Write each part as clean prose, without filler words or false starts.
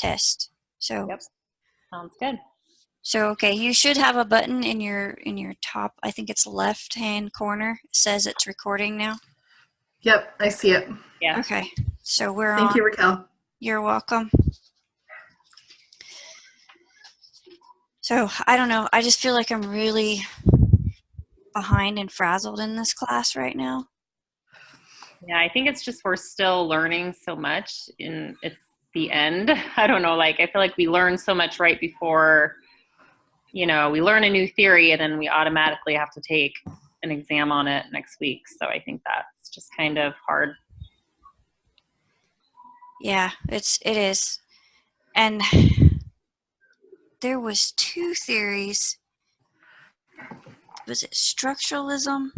test. So, Yep. Sounds good. so okay, you should have a button in your top, I think it's left-hand corner. It says it's recording now. Yep, I see it. Yeah. Okay, so we're on. Thank you, Raquel. You're welcome. So, I don't know. I just feel like I'm really behind and frazzled in this class right now. Yeah, I think it's just we're still learning so much and it's the end. I don't know, like I feel like we learn so much right before, we learn a new theory and then we automatically have to take an exam on it next week. So I think that's just kind of hard. Yeah, it is. And there was 2 theories. Was it structuralism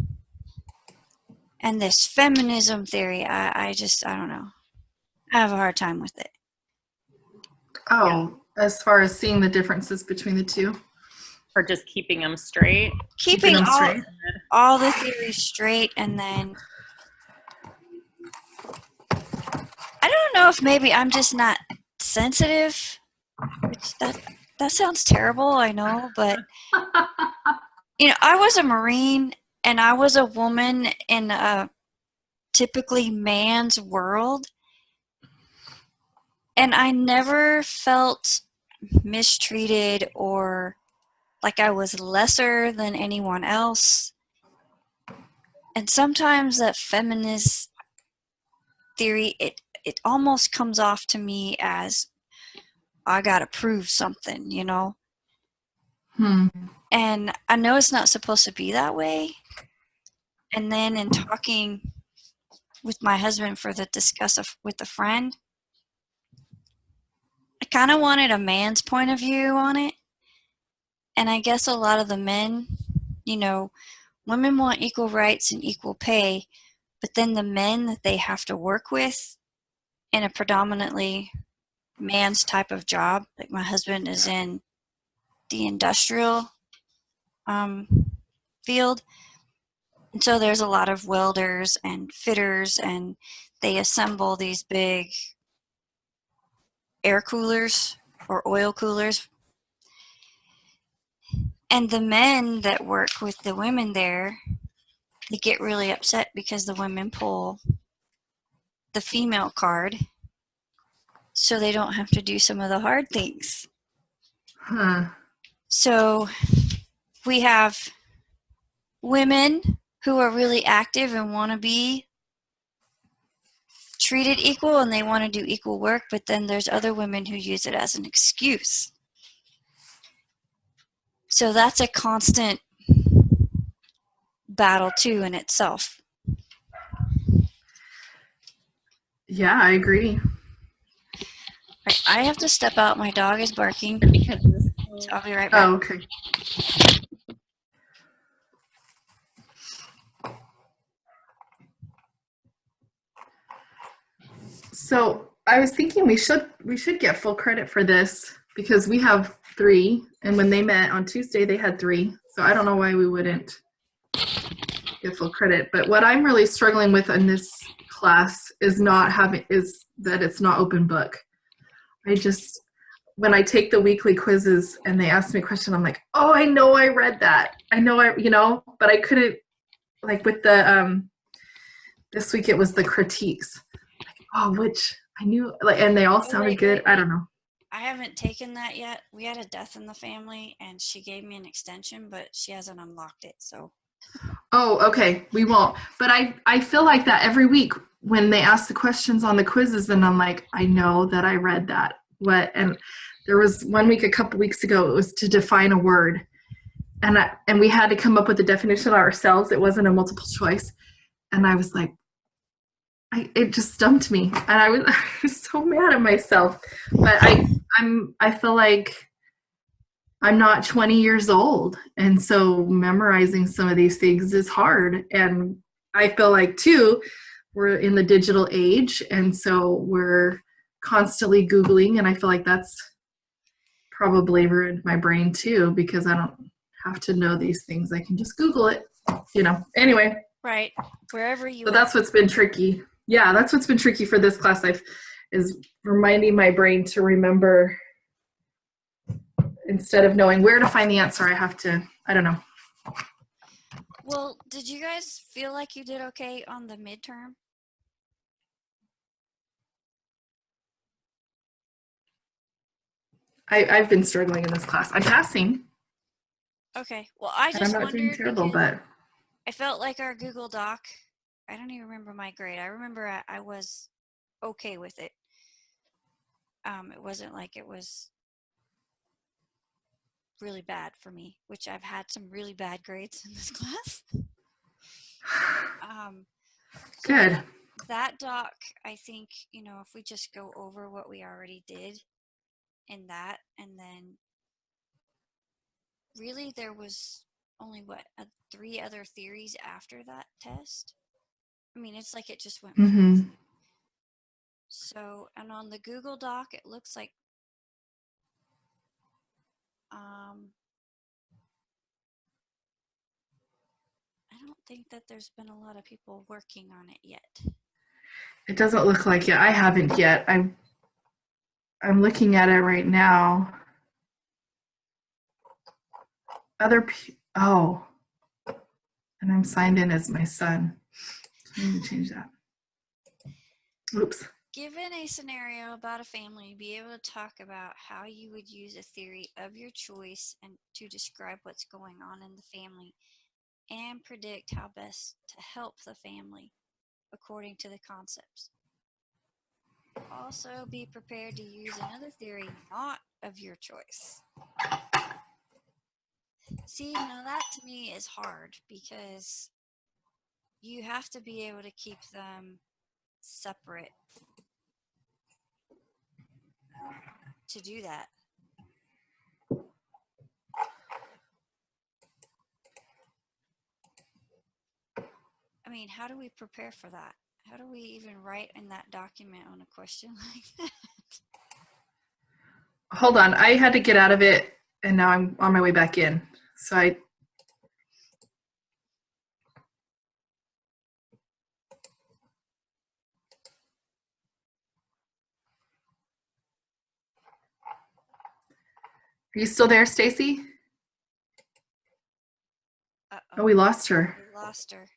and this feminism theory? I don't know. I have a hard time with it. Oh, as far as seeing the differences between the two? Or just keeping them straight? Keeping all the theories straight, and then I don't know if maybe I'm just not sensitive. Which that sounds terrible, I know, but I was a Marine and I was a woman in a typically man's world, and I never felt mistreated or like I was lesser than anyone else. And sometimes that feminist theory, it almost comes off to me as I gotta prove something, And I know it's not supposed to be that way. And then in talking with my husband for the discuss with a friend, I kind of wanted a man's point of view on it. And I guess a lot of the men, women want equal rights and equal pay, but then the men that they have to work with in a predominantly man's type of job, like my husband is in the industrial field, and so there's a lot of welders and fitters, and they assemble these big air coolers or oil coolers. And the men that work with the women there, they get really upset because the women pull the female card so they don't have to do some of the hard things. So we have women who are really active and want to be treated equal and they want to do equal work, but then there's other women who use it as an excuse. So that's a constant battle too in itself. Yeah, I agree. Right, I have to step out. My dog is barking. So I'll be right back. Oh, okay. So I was thinking we should get full credit for this because we have 3, and when they met on Tuesday, they had 3. So I don't know why we wouldn't get full credit. But what I'm really struggling with in this class is that it's not open book. When I take the weekly quizzes and they ask me a question, I'm like, oh, I know I read that. I know but I couldn't, like with the, this week it was the critiques. Which I knew, and they all sounded good. I don't know. I haven't taken that yet. We had a death in the family, and she gave me an extension, but she hasn't unlocked it, so. Oh, okay. We won't. But I feel like that every week when they ask the questions on the quizzes, and I'm like, I know that I read that. And there was one week a couple weeks ago, it was to define a word. And we had to come up with the definition ourselves. It wasn't a multiple choice. And I was like, it just stumped me. And I was so mad at myself. But I feel like I'm not 20 years old. And so memorizing some of these things is hard. And I feel like, too, we're in the digital age. And so we're constantly Googling. And I feel like that's probably ruined my brain, too, because I don't have to know these things. I can just Google it, Anyway. Right. Wherever you So that's what's been tricky. Yeah, that's what's been tricky for this class. is reminding my brain to remember, instead of knowing where to find the answer, I have to, I don't know. Well, did you guys feel like you did okay on the midterm? I've been struggling in this class. I'm passing. Okay. Well, I And just I'm not doing wondered terrible, because but I felt like our Google Doc, I don't even remember my grade. I remember I was okay with it. It wasn't like it was really bad for me, which I've had some really bad grades in this class. So good. that doc, I think, you know, if we just go over what we already did in that, and then really there was only what, 3 other theories after that test. I mean, it's like it just went Mm-hmm. fast. So, and on the Google Doc, it looks like I don't think that there's been a lot of people working on it yet. It doesn't look like it. I haven't yet. I'm looking at it right now. Oh, and I'm signed in as my son. So I need to change that. Oops. Given a scenario about a family, be able to talk about how you would use a theory of your choice and to describe what's going on in the family and predict how best to help the family according to the concepts. Also, be prepared to use another theory not of your choice. See, now that to me is hard because you have to be able to keep them separate to do that. I mean, how do we prepare for that? How do we even write in that document on a question like that? Hold on. I had to get out of it, and now I'm on my way back in. So I. Are you still there, Stacy? Uh-oh. Oh, we lost her. We lost her.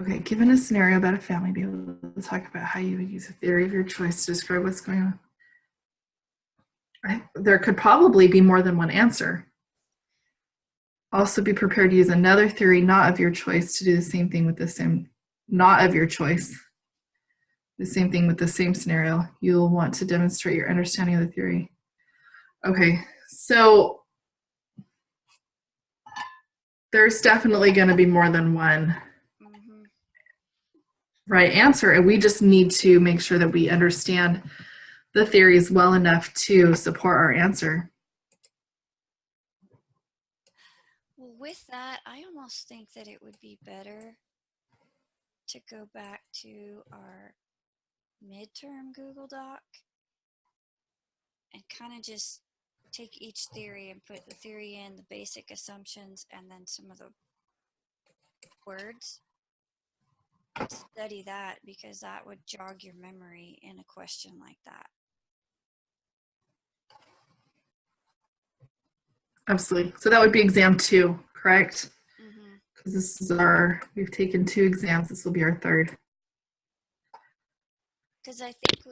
Okay, given a scenario about a family, be able to talk about how you would use a theory of your choice to describe what's going on. There could probably be more than one answer. Also be prepared to use another theory not of your choice to do the same thing with the same, not of your choice. The same thing with the same scenario. You'll want to demonstrate your understanding of the theory. Okay, so there's definitely going to be more than one right answer, and we just need to make sure that we understand the theories well enough to support our answer. Well, with that, I almost think that it would be better to go back to our midterm Google Doc and kind of just take each theory and put the theory in, the basic assumptions, and then some of the words. And study that, because that would jog your memory in a question like that. Absolutely. So that would be exam 2, correct? Because this is we've taken 2 exams. This will be our 3rd. Because I think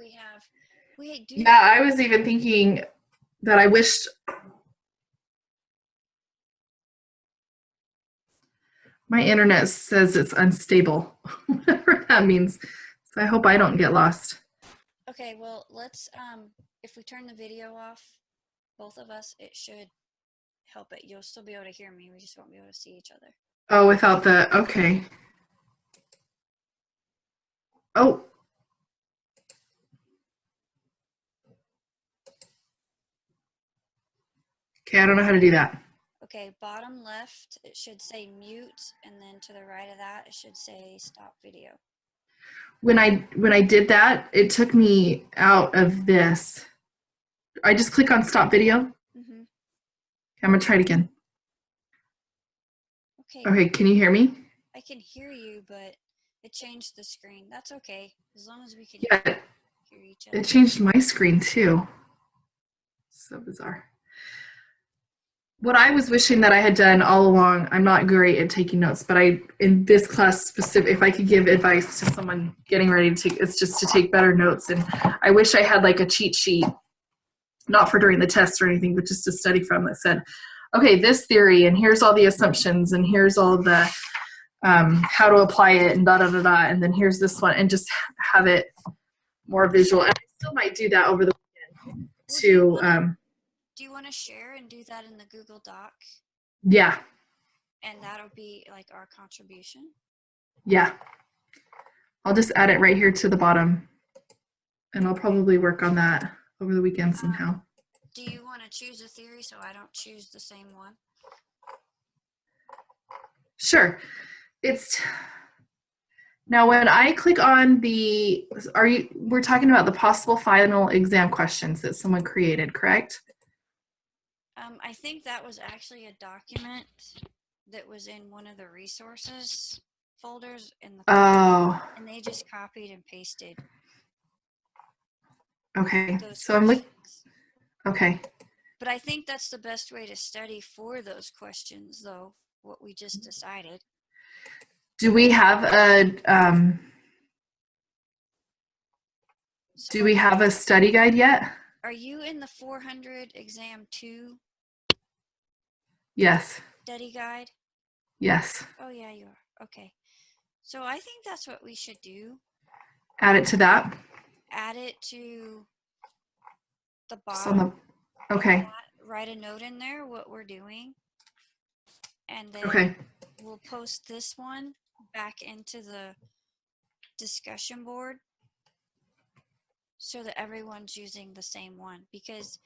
we do. Yeah, I was even thinking that I wished my internet says it's unstable, whatever that means. So I hope I don't get lost. Okay, well, let's, if we turn the video off, both of us, it should help it. You'll still be able to hear me. We just won't be able to see each other. Oh, without the, okay. Oh. Okay, I don't know how to do that. Okay, bottom left, it should say mute, and then to the right of that, it should say stop video. When I did that, it took me out of this. I just click on stop video. Mm-hmm. Okay, I'm gonna try it again. Okay. Okay, can you hear me? I can hear you, but It changed the screen. That's okay, as long as we can Yeah, hear each other. it changed my screen too. So bizarre. What I was wishing that I had done all along, I'm not great at taking notes, but in this class specific, if I could give advice to someone getting ready to take, it's just to take better notes. And I wish I had like a cheat sheet, not for during the test or anything, but just to study from, that said, okay, this theory, and here's all the assumptions, and here's all the how to apply it, and da da da da, and then here's this one, and just have it more visual. And I still might do that over the weekend to Do you want to share and do that in the Google Doc? yeah. And that'll be like our contribution? Yeah. I'll just add it right here to the bottom, and I'll probably work on that over the weekend somehow. Do you want to choose a theory so I don't choose the same one? Sure. It's now when I click on we're talking about the possible final exam questions that someone created, correct? I think that was actually a document that was in one of the resources folders in the and they just copied and pasted. Okay. Those So I'm questions. okay. But I think that's the best way to study for those questions, though, what we just decided. Do we have a study guide yet? Are you in the 400 exam 2 Yes. study guide? Yes. Oh yeah, you are. Okay. So I think that's what we should do. Add it to that. Add it to the Just on bottom. okay. Write a note in there what we're doing. And then Okay. we'll post this one back into the discussion board so that everyone's using the same one, because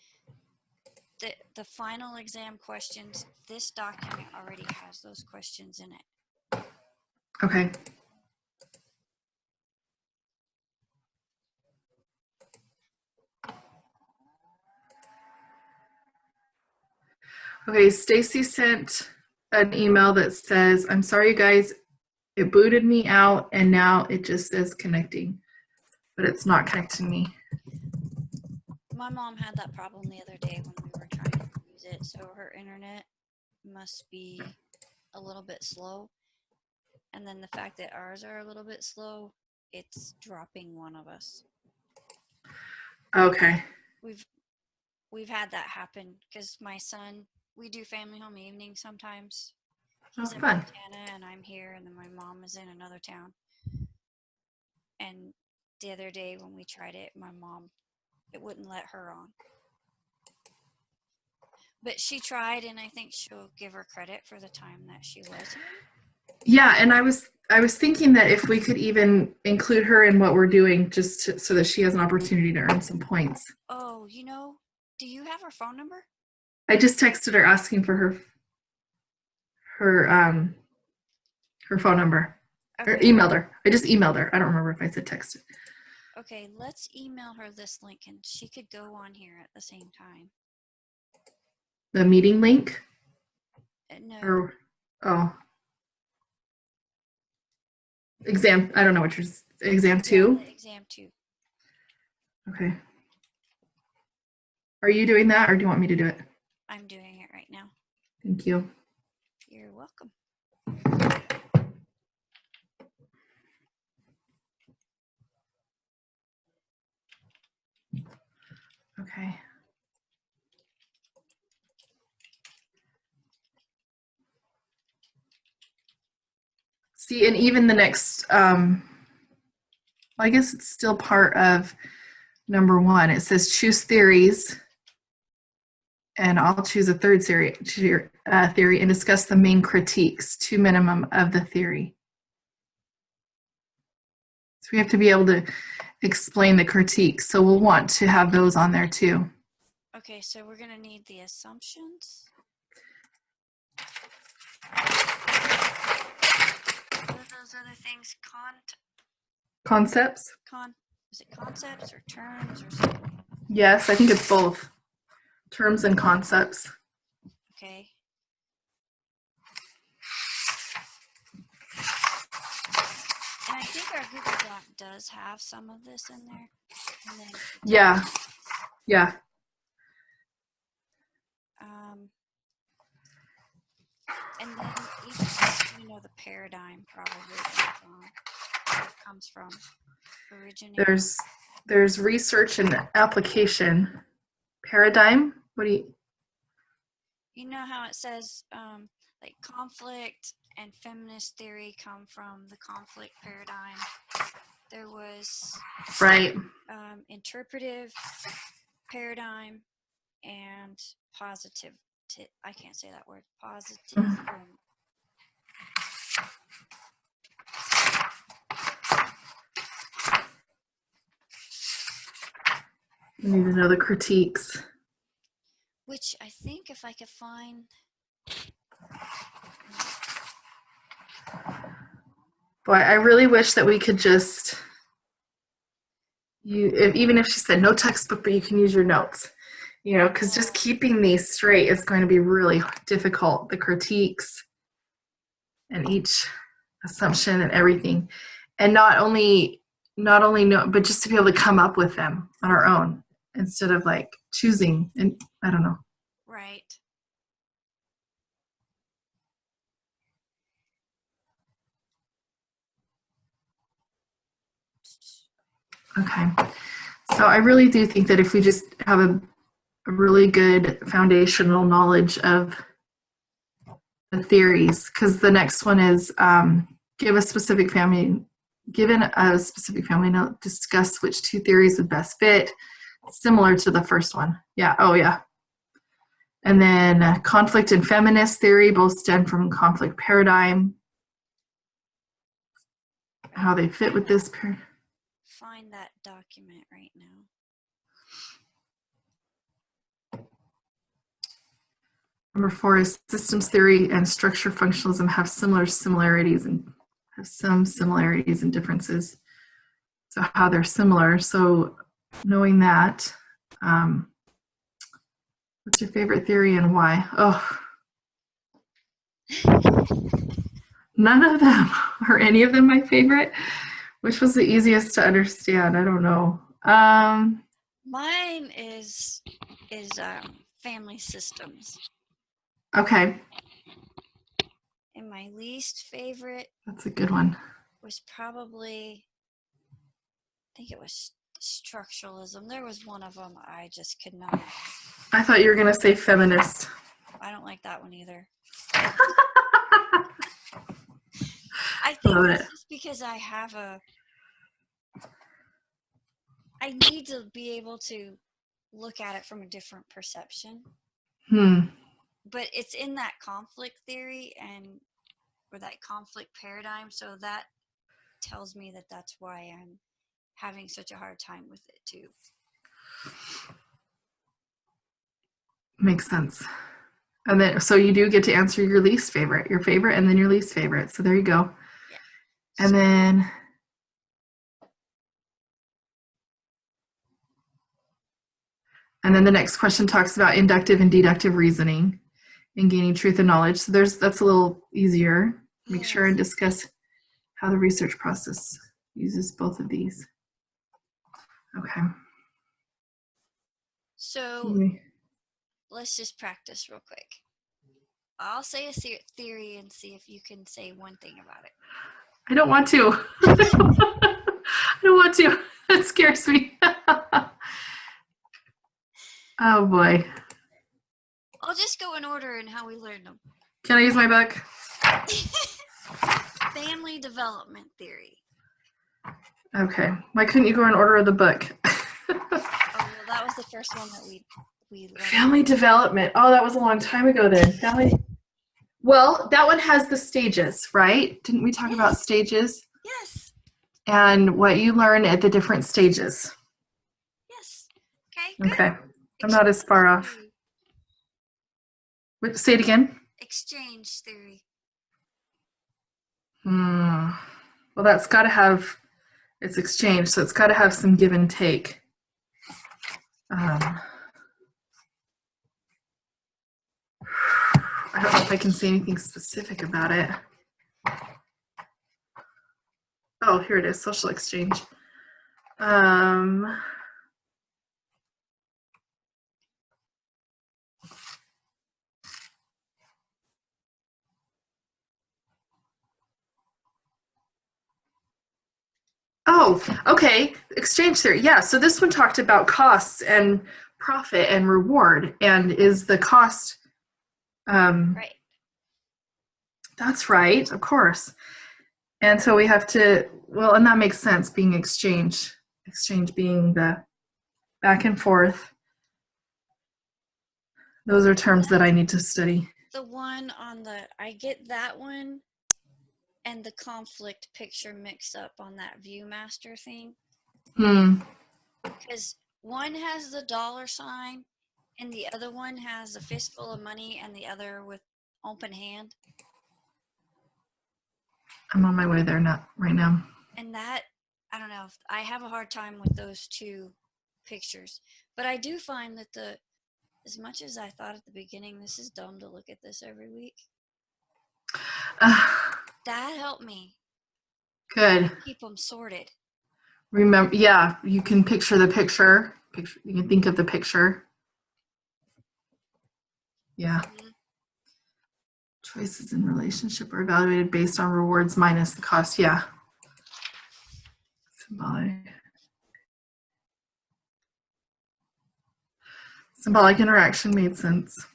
the final exam questions, this document already has those questions in it. Okay. Okay, Stacy sent an email that says, I'm sorry guys, it booted me out and now it just says connecting, but it's not connecting me. My mom had that problem the other day when we were trying to use it, so her internet must be a little bit slow. And then the fact that ours are a little bit slow, it's dropping one of us. Okay. We've had that happen because my son, we do family home evening sometimes. He's in fun. Montana and I'm here, and then my mom is in another town. And the other day when we tried it, my mom, it wouldn't let her on. But she tried, and I think she'll give her credit for the time that she was here. Yeah, and I was thinking that if we could even include her in what we're doing, just so that she has an opportunity to earn some points. Oh, do you have her phone number? I just texted her asking for her phone number. Okay. Or emailed her. I just emailed her. I don't remember if I said texted. Okay, let's email her this link, and she could go on here at the same time. The meeting link? No. Exam, I don't know what yours, exam 2? Yeah, exam 2. Okay. Are you doing that, or do you want me to do it? I'm doing it right now. Thank you. You're welcome. Okay. See, and even the next, well, I guess it's still part of number 1. It says choose theories, and I'll choose a third theory and discuss the main critiques to minimum of the theory. So we have to be able to explain the critiques, so we'll want to have those on there too. Okay, so we're going to need the assumptions. What are those other things? Concepts? Is it concepts or terms or something? Yes, I think it's both. Terms and concepts. Okay. And I think our Google Doc does have some of this in there. And then, Yeah. and then each, the paradigm probably comes from originating. There's research and application. Paradigm? What do you? You know how it says like conflict and feminist theory come from the conflict paradigm. There was Right. Interpretive paradigm and positive. I can't say that word. Positive. You need to know the critiques. Which I think if I could find. Boy, I really wish that we could just, even if she said no textbook, but you can use your notes, because just keeping these straight is going to be really difficult. The critiques and each assumption and everything. And not only know, but just to be able to come up with them on our own instead of like choosing. And I don't know. Right. Okay. So I really do think that if we just have a really good foundational knowledge of the theories, because the next one is given a specific family note, discuss which two theories would best fit, similar to the first one. Yeah. Oh, yeah. And then conflict and feminist theory both stem from conflict paradigm. How they fit with this paradigm. Find that document right now. Number 4 is systems theory and structure functionalism have similarities and have some similarities and differences. So how they're similar. So knowing that, what's your favorite theory and why? Oh, none of them are any of them my favorite. Which was the easiest to understand? I don't know. Mine is family systems. Okay. And my least favorite. That's a good one. Was probably, I think it was structuralism. There was one of them I just could not. I thought you were going to say feminist. I don't like that one either. I think it's just because I need to be able to look at it from a different perception. But it's in that conflict theory or that conflict paradigm, so that tells me that that's why I'm having such a hard time with it too. Makes sense. And then, so you do get to answer your least favorite, your favorite, and then your least favorite. So there you go. Yeah. And then the next question talks about inductive and deductive reasoning and gaining truth and knowledge. So that's a little easier. Make sure and discuss how the research process uses both of these. Okay. So let's just practice real quick. I'll say a theory and see if you can say one thing about it. I don't want to. I don't want to. That scares me. Oh boy. I'll just go in order in how we learn them. Can I use my book? Family development theory. Okay. Why couldn't you go in order of the book? Well, that was the first one that we learned. Family development. Oh, that was a long time ago then. Well, that one has the stages, right? Didn't we talk about stages? Yes. And what you learn at the different stages. Yes. Okay, good. Okay. I'm not as far off. Say it again. Exchange theory. Well, that's got to have, it's exchange, so it's got to have some give and take. I don't know if I can say anything specific about it. Oh, here it is, social exchange. Um, oh, okay. Exchange theory. Yeah. So this one talked about costs and profit and reward. And is the cost, Right. that's right, of course. And so we have to, well, and that makes sense being exchange being the back and forth. Those are terms that I need to study. The one on the, I get that one and the conflict picture mixed up on that Viewmaster thing. Because one has the dollar sign and the other one has a fistful of money and the other with open hand. I'm on my way there, not right now. And that, I don't know, I have a hard time with those two pictures. But I do find that as much as I thought at the beginning, this is dumb to look at this every week, that helped me Good. keep them sorted. Remember, yeah, you can picture the picture. You can think of the picture. Yeah. Mm-hmm. Choices in relationship are evaluated based on rewards minus the cost. Yeah. Symbolic interaction made sense.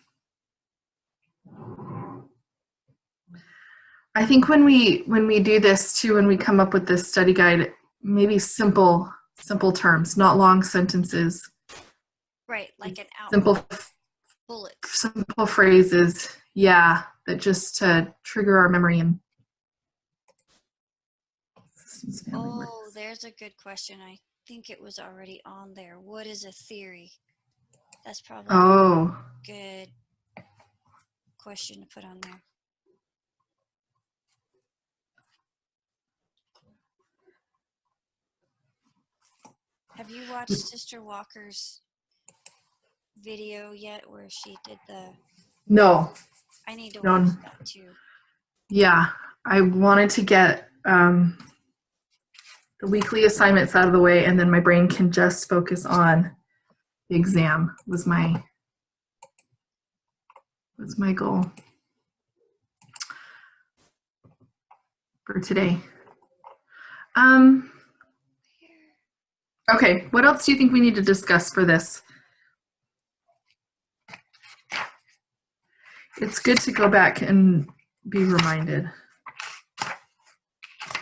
I think when we do this too, when we come up with this study guide, maybe simple terms, not long sentences. Right, like an simple bullet. Simple phrases, yeah, that just to trigger our memory and. Oh, there's a good question. I think it was already on there. What is a theory? That's probably a good question to put on there. Have you watched Sister Walker's video yet where she did the... No. I need to watch that too. Yeah, I wanted to get the weekly assignments out of the way and then my brain can just focus on the exam was my goal for today. Okay, what else do you think we need to discuss for this? It's good to go back and be reminded.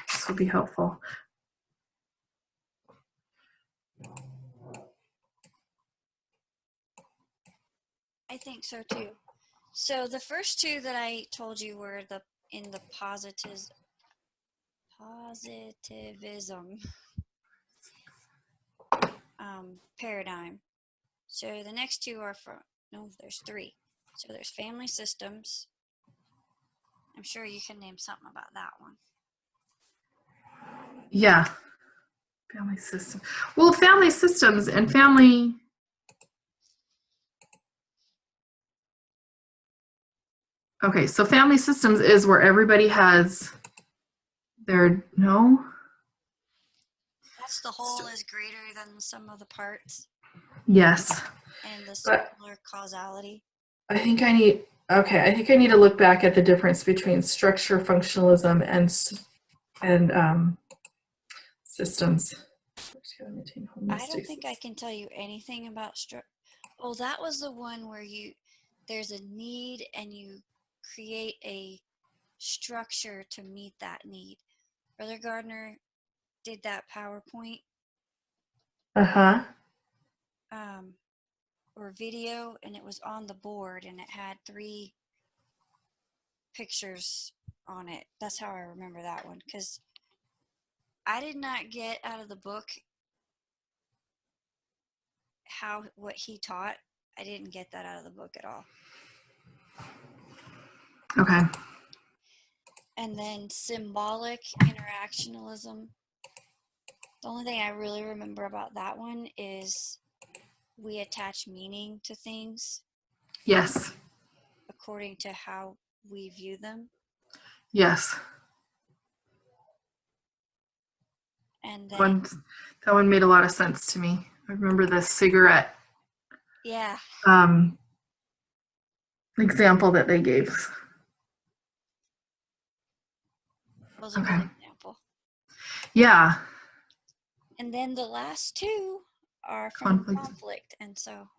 This will be helpful. I think so too. So the first two that I told you were in the positivism. Paradigm. So the next two are there's three. So there's family systems. I'm sure you can name something about that one. Yeah. Family system. Well, family systems and family. Okay, so family systems is where everybody has That's the whole is greater than the sum of the parts. Yes. And the circular causality. I think I need to look back at the difference between structure functionalism and systems. I don't think I can tell you anything about Oh, that was the one where there's a need and you create a structure to meet that need. Brother Gardner did that PowerPoint. Or video, and it was on the board and it had 3 pictures on it. That's how I remember that one, because I did not get out of the book what he taught. I didn't get that out of the book at all. Okay. And then symbolic interactionalism. The only thing I really remember about that one is we attach meaning to things. Yes. According to how we view them. Yes. And then, That one made a lot of sense to me. I remember the cigarette yeah, example that they gave. was a Okay. good example. Yeah. And then the last two are from Conflict. conflict. And so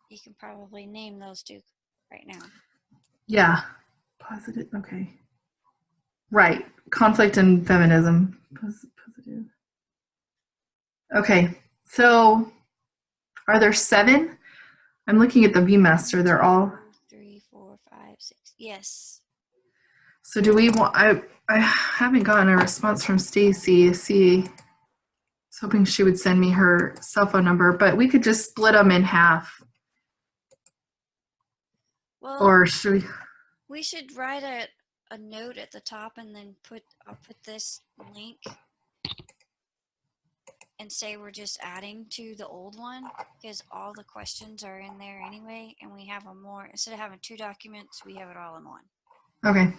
you can probably name those two right now. Yeah. Positive. Okay. Right. Conflict and feminism. Positive. Okay. So are there 7? I'm looking at the ViewMaster. They're all. 2, 3, 4, 5, 6. Yes. So do we want, I haven't gotten a response from Stacy. I was hoping she would send me her cell phone number, but we could just split them in half. Well, Or should we? we should write a note at the top and then I'll put this link and say we're just adding to the old one because all the questions are in there anyway, and we have instead of having 2 documents, we have it all in one. Okay.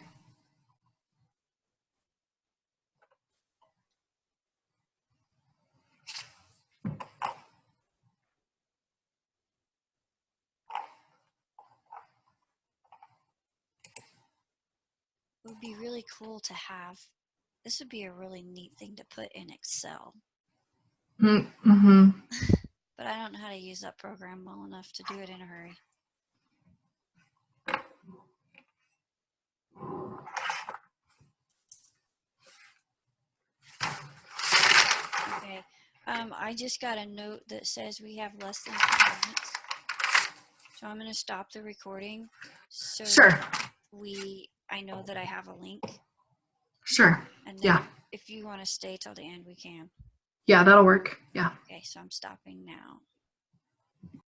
It would be really cool to have. This would be a really neat thing to put in Excel, Mm-hmm. but I don't know how to use that program well enough to do it in a hurry. Okay, I just got a note that says we have less than 10 minutes, so I'm going to stop the recording. So Sure. I know that I have a link, Sure. and then Yeah. if you want to stay till the end, we can. Yeah, that'll work. Yeah. Okay, so I'm stopping now.